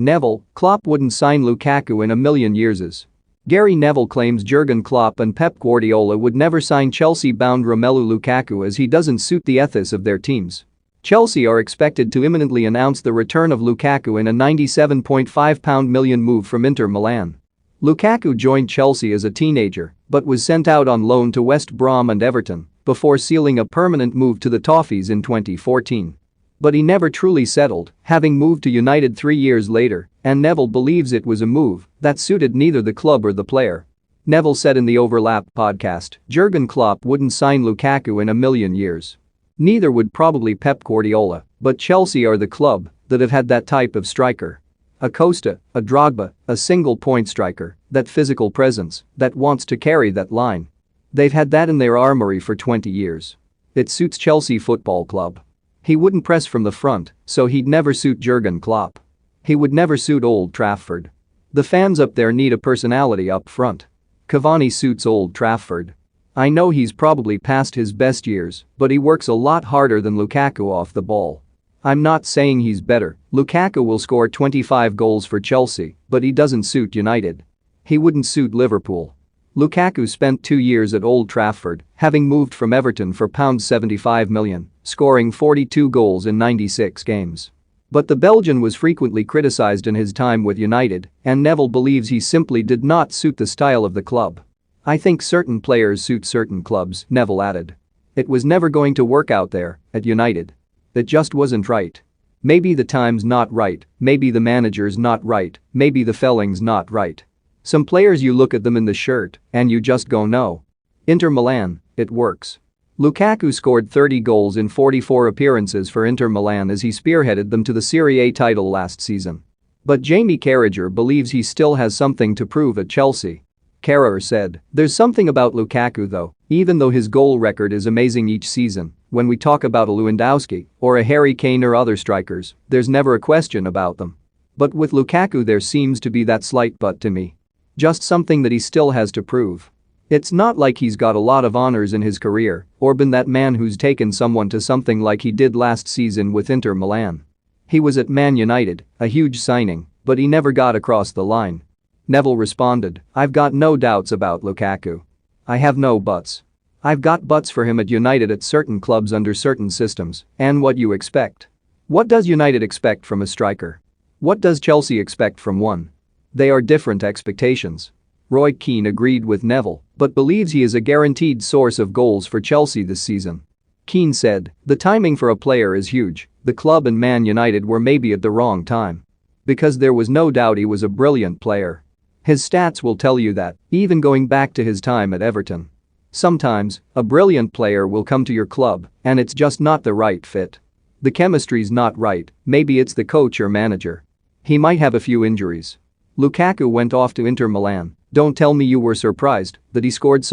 Neville, Klopp wouldn't sign Lukaku in a million years. Gary Neville claims Jurgen Klopp and Pep Guardiola would never sign Chelsea-bound Romelu Lukaku as he doesn't suit the ethos of their teams. Chelsea are expected to imminently announce the return of Lukaku in a £97.5 million move from Inter Milan. Lukaku joined Chelsea as a teenager but was sent out on loan to West Brom and Everton before sealing a permanent move to the Toffees in 2014. But he never truly settled, having moved to United 3 years later, and Neville believes it was a move that suited neither the club or the player. Neville said in the Overlap podcast, Jurgen Klopp wouldn't sign Lukaku in a million years. Neither would probably Pep Guardiola, but Chelsea are the club that have had that type of striker. A Costa, a Drogba, a single-point striker, that physical presence, that wants to carry that line. They've had that in their armory for 20 years. It suits Chelsea Football Club. He wouldn't press from the front, so he'd never suit Jurgen Klopp. He would never suit Old Trafford. The fans up there need a personality up front. Cavani suits Old Trafford. I know he's probably past his best years, but he works a lot harder than Lukaku off the ball. I'm not saying he's better, Lukaku will score 25 goals for Chelsea, but he doesn't suit United. He wouldn't suit Liverpool. Lukaku spent 2 years at Old Trafford, having moved from Everton for £75 million, scoring 42 goals in 96 games. But the Belgian was frequently criticised in his time with United, and Neville believes he simply did not suit the style of the club. I think certain players suit certain clubs, Neville added. It was never going to work out there, at United. It just wasn't right. Maybe the time's not right, maybe the manager's not right, maybe the felling's not right. Some players you look at them in the shirt and you just go no. Inter Milan, it works. Lukaku scored 30 goals in 44 appearances for Inter Milan as he spearheaded them to the Serie A title last season. But Jamie Carragher believes he still has something to prove at Chelsea. Carragher said, "There's something about Lukaku though, even though his goal record is amazing each season, when we talk about a Lewandowski or a Harry Kane or other strikers, there's never a question about them. But with Lukaku there seems to be that slight but to me. Just something that he still has to prove. It's not like he's got a lot of honors in his career or been that man who's taken someone to something like he did last season with Inter Milan. He was at Man United, a huge signing, but he never got across the line." Neville responded, "I've got no doubts about Lukaku. I have no buts. I've got buts for him at United at certain clubs under certain systems, and what you expect. What does United expect from a striker? What does Chelsea expect from one? They are different expectations." Roy Keane agreed with Neville, but believes he is a guaranteed source of goals for Chelsea this season. Keane said, "The timing for a player is huge. The club and Man United were maybe at the wrong time. Because there was no doubt he was a brilliant player. His stats will tell you that, even going back to his time at Everton. Sometimes, a brilliant player will come to your club, and it's just not the right fit. The chemistry's not right, maybe it's the coach or manager. He might have a few injuries." Lukaku went off to Inter Milan. Don't tell me you were surprised that he scored so